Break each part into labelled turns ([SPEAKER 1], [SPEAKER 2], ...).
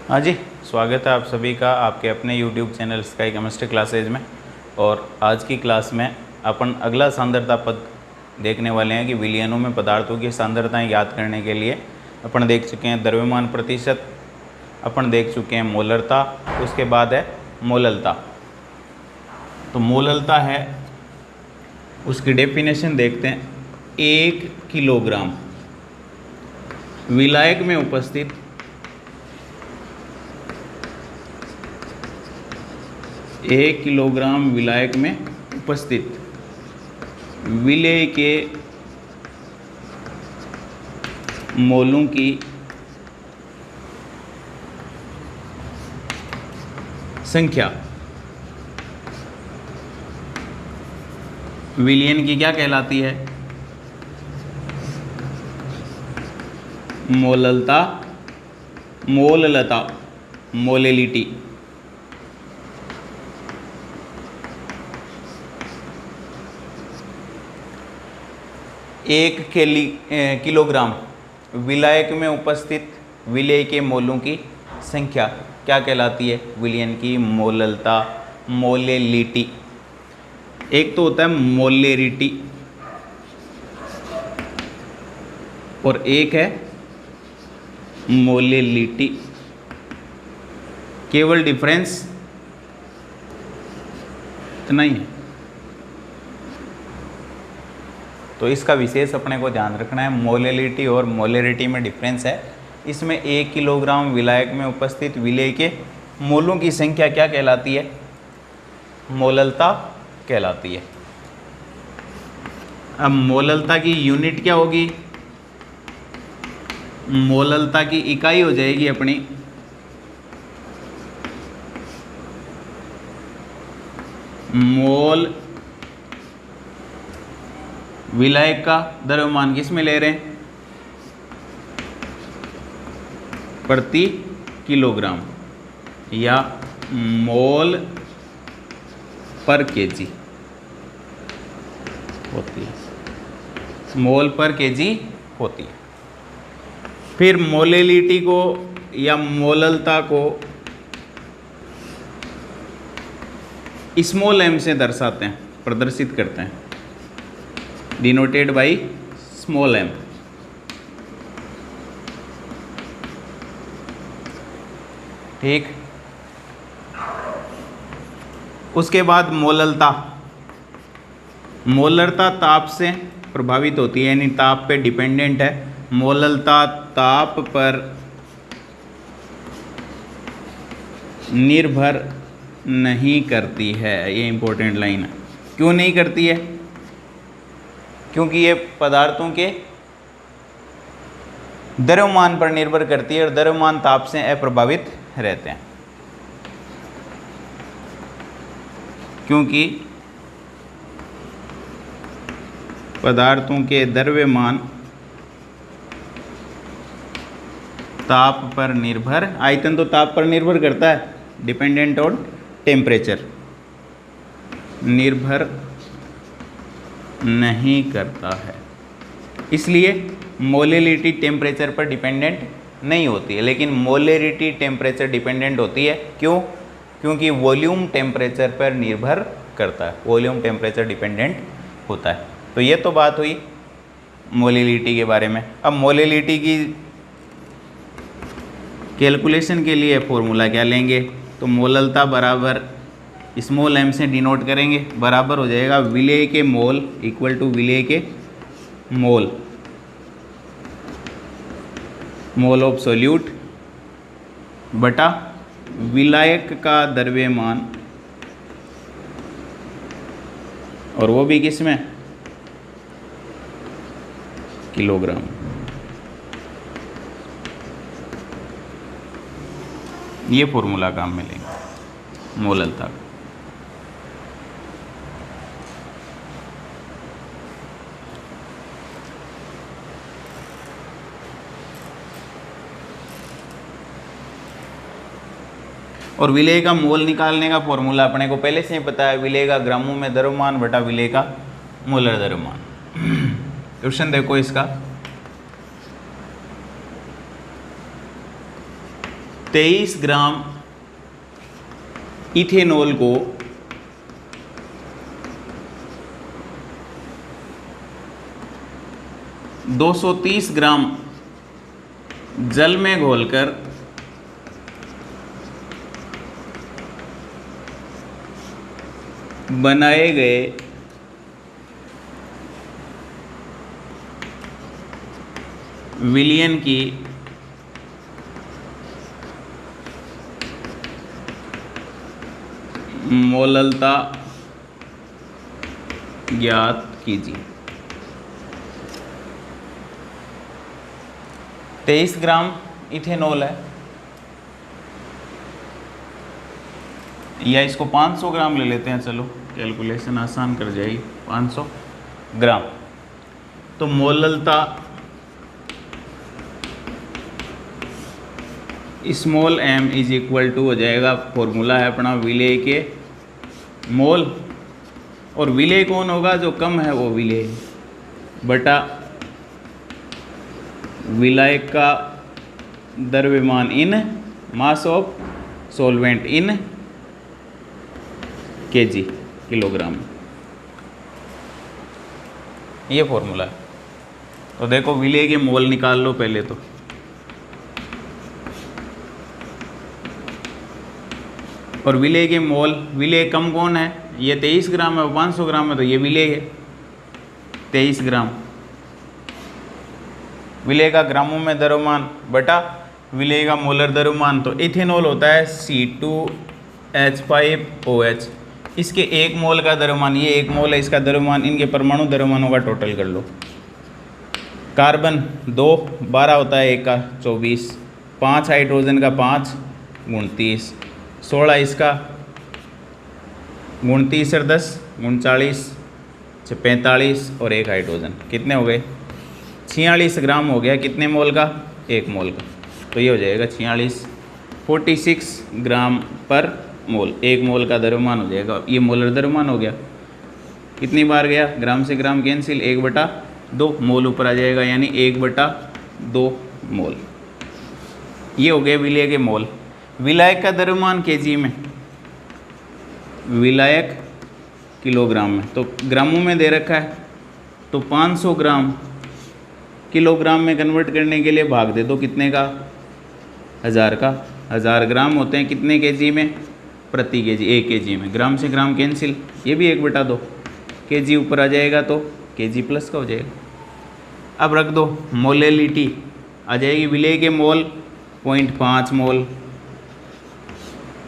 [SPEAKER 1] हाँ जी, स्वागत है आप सभी का आपके अपने YouTube channel sky chemistry classes में। और आज की क्लास में अपन अगला सांद्रता पद देखने वाले हैं कि विलयनों में पदार्थों की सांद्रताएं ज्ञात करने के लिए अपन देख चुके हैं द्रव्यमान प्रतिशत, अपन देख चुके हैं मोलरता, उसके बाद है मोललता। तो मोललता है, उसकी डेफिनेशन देखते हैं। 1 किलोग्राम विलायक में उपस्थित 1 किलोग्राम विलायक में उपस्थित विलेय के मोलों की संख्या विलयन की क्या कहलाती है? मोललता, मोललता, मोलेलिटी। एक किलोग्राम विलायक में उपस्थित विलेय के मोलों की संख्या क्या कहलाती है? विलयन की मोललता, मोलेलिटी। एक तो होता है मोलेरिटी और एक है मोलेलिटी। केवल डिफरेंस इतना ही है। तो इसका विशेष अपने को ध्यान रखना है। मोलेलिटी और मोलेरिटी में डिफरेंस है। इसमें 1 किलोग्राम विलायक में उपस्थित विलेय के मोलों की संख्या क्या कहलाती है? मोललता कहलाती है। अब मोललता की यूनिट क्या होगी? मोललता की इकाई हो जाएगी अपनी मोल। विलायक का द्रव्यमान किस में ले रहे हैं? प्रति किलोग्राम या मोल पर केजी होती है। मोल पर केजी होती है। फिर मोलेलिटी को या मोललता को स्मॉल m से दर्शाते हैं, प्रदर्शित करते हैं, डिनोटेड बाय स्मॉल m। ठीक। उसके बाद मोललता। मोललता ताप से प्रभावित होती है, यानी ताप पे डिपेंडेंट है। मोललता ताप पर निर्भर नहीं करती है। ये इंपॉर्टेंट लाइन है। क्यों नहीं करती है? क्योंकि ये पदार्थों के द्रव्यमान पर निर्भर करती है और द्रव्यमान ताप से अप्रभावित रहते हैं। क्योंकि पदार्थों के द्रव्यमान ताप पर निर्भर, आयतन तो ताप पर निर्भर करता है, डिपेंडेंट ऑन टेम्परेचर, निर्भर नहीं करता है। इसलिए मोलेलिटी टेम्परेचर पर डिपेंडेंट नहीं होती है, लेकिन मोलेरिटी टेम्परेचर डिपेंडेंट होती है। क्यों? क्योंकि वॉल्यूम टेम्परेचर पर निर्भर करता है, वॉल्यूम टेम्परेचर डिपेंडेंट होता है। तो ये तो बात हुई मोलेलिटी के बारे में। अब मोलेलिटी की कैलकुलेशन के लिए फॉर्मूला क्या लेंगे? तो मोललता बराबर स्मॉल m से डिनोट करेंगे, बराबर हो जाएगा विलेय के मोल इक्वल टू विलेय के मोल, मोल ऑफ सोल्यूट बटा विलायक का द्रव्यमान, और वो भी किस में? किलोग्राम। ये फॉर्मूला काम में लेंगे मोललता का। और विलेय का मोल निकालने का फॉर्मूला अपने को पहले से ही पता है। विलेय का ग्रामों में द्रव्यमान बटा विलेय का मोलर द्रव्यमान। क्वेश्चन देखो इसका। 23 ग्राम इथेनॉल को 230 ग्राम जल में घोलकर बनाए गए विलयन की मोललता ज्ञात कीजिए। 23 ग्राम इथेनॉल है, या इसको 500 ग्राम ले लेते हैं, चलो कैलकुलेशन आसान कर जाएगी। 500 ग्राम तो मोललता small m is equal to हो जाएगा, फॉर्मूला है अपना विलेय के मोल, और विलेय कौन होगा, जो कम है वो विलेय बटा विलायक का द्रव्यमान in mass of solvent in kg, kilogram. ये फॉर्मूला है। तो देखो विलेय के मोल निकाल लो पहले तो। और विलेय के मोल, विलेय कम कौन है, ये 23 ग्राम है, 500 ग्राम है, तो ये विलेय है 23 ग्राम। विलेय का ग्रामों में द्रव्यमान बटा विलेय का मोलर द्रव्यमान, तो इथेनॉल होता है C2H5OH। इसके एक मोल का द्रव्यमान, ये एक मोल है इसका द्रव्यमान, इनके परमाणु द्रव्यमानों का टोटल कर लो। कार्बन 2 12 होता है, एक का 24, 5 हाइड्रोजन का 5 29, 16 इसका 29 और 10 39 45 और एक हाइड्रोजन, कितने हो गए 46 ग्राम हो गया। कितने मोल का, एक मोल का, तो ये हो जाएगा 46 ग्राम पर मोल, एक मोल का द्रव्यमान हो जाएगा। ये मोलर द्रव्यमान हो गया। कितनी बार गया, ग्राम से ग्राम कैंसिल, 1/2 मोल ऊपर आ जाएगा, यानी 1/2 मोल। ये हो गए विलेय के मोल। विलायक का द्रव्यमान केजी में, विलायक किलोग्राम में, तो ग्रामों में दे रखा है, तो 500 ग्राम किलोग्राम में कन्वर्ट करने के लिए भाग दे दो कितने का, 1000 का। 1000 ग्राम होते हैं कितने केजी में, प्रति केजी, 1 केजी में। ग्राम से ग्राम कैंसिल, ये भी 1/2 केजी ऊपर आ जाएगा, तो केजी प्लस का हो जाएगा। अब रख दो मोलेलिटी आ जाएगी, विलेय के मोल 0.5 मोल,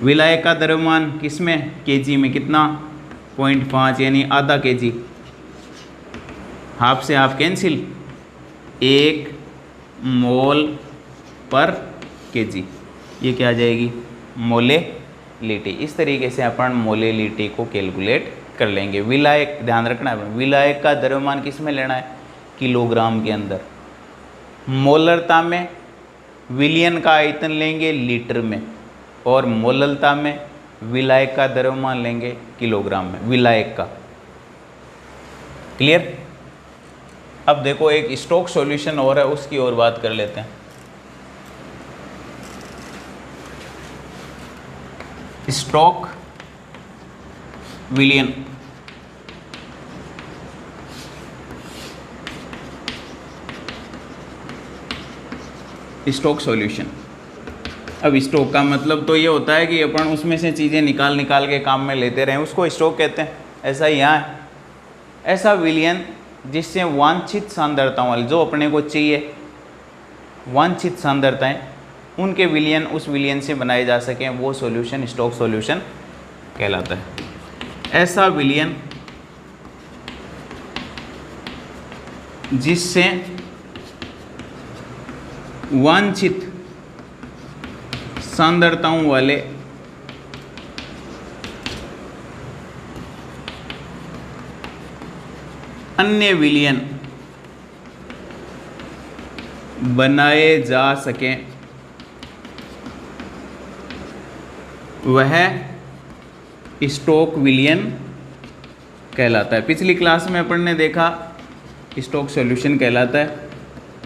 [SPEAKER 1] विलायक का द्रव्यमान किस में, केजी में, कितना 0.5 यानी आधा केजी। हाफ से हाफ कैंसिल, 1 मोल पर केजी, ये क्या आ जाएगी, मोलेलिटी। इस तरीके से अपन मोलेलिटी को कैलकुलेट कर लेंगे। विलायक ध्यान रखना है, विलायक का द्रव्यमान किस में लेना है, किलोग्राम के अंदर। मोलरता में विलयन का आयतन लेंगे लीटर में, और मोललता में विलायक का द्रव्यमान लेंगे किलोग्राम में, विलायक का। क्लियर। अब देखो एक स्टोक सॉल्यूशन और है, उसकी और बात कर लेते हैं। स्टोक विलयन, स्टोक सॉल्यूशन। अब स्टोक का मतलब तो ये होता है कि अपन उसमें से चीज़ें निकाल के काम में लेते रहें, उसको स्टोक कहते हैं। ऐसा ही यहाँ है, ऐसा विलयन जिससे वांछित सांद्रताओं वाले, जो अपने को चाहिए वांछित सांद्रताएं, उनके विलयन उस विलयन से बनाए जा सकें, वो सॉल्यूशन स्टोक सॉल्यूशन कहलाता है। ऐसा विलयन जिससे वांछित सांद्रताओं वाले अन्य विलयन बनाए जा सकें, वह स्टोक विलयन कहलाता है। पिछली क्लास में अपन ने देखा स्टोक सॉल्यूशन कहलाता है,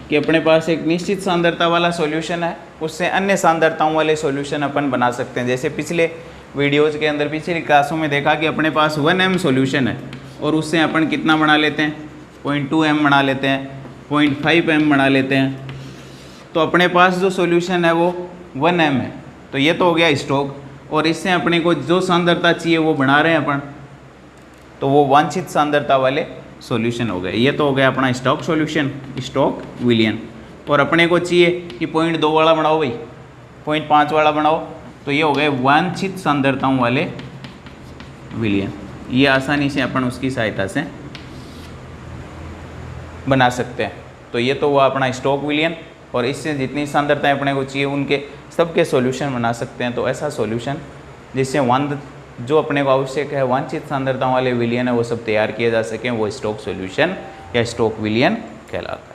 [SPEAKER 1] कि अपने पास एक निश्चित सांद्रता वाला सॉल्यूशन है, उससे अन्य सांद्रताओं वाले सॉल्यूशन अपन बना सकते हैं। जैसे पिछले वीडियोज़ के अंदर, पिछली क्लासों में देखा कि अपने पास 1m सॉल्यूशन है और उससे अपन कितना बना लेते हैं, 0.2m बना लेते हैं, 0.5m बना लेते हैं। तो अपने पास जो सॉल्यूशन है वो 1m है, तो ये तो हो गया स्टोक। और इससे अपने को जो सांद्रता चाहिए वो बना रहे हैं अपन, तो वो वांछित सांद्रता वाले सॉल्यूशन हो गए। ये तो हो गया अपना स्टोक सॉल्यूशन, स्टोक विलियन। और अपने को चाहिए कि 0.2 वाला बनाओ भाई, 0.5 वाला बनाओ, तो ये हो गए वांछित सांद्रताओं वाले विलियन। ये आसानी से अपन उसकी सहायता से बना सकते हैं। तो ये तो हुआ अपना स्टोक विलियन, और इससे जितनी सांद्रताएं अपने को चाहिए उनके सबके सॉल्यूशन बना सकते हैं। तो ऐसा सॉल्यूशन जिससे जो अपने को आवश्यक है वांछित सांद्रताओं वाले विलियन है वो सब तैयार किए जा सकें, वो स्टोक सॉल्यूशन या स्टोक विलियन कहलाता है।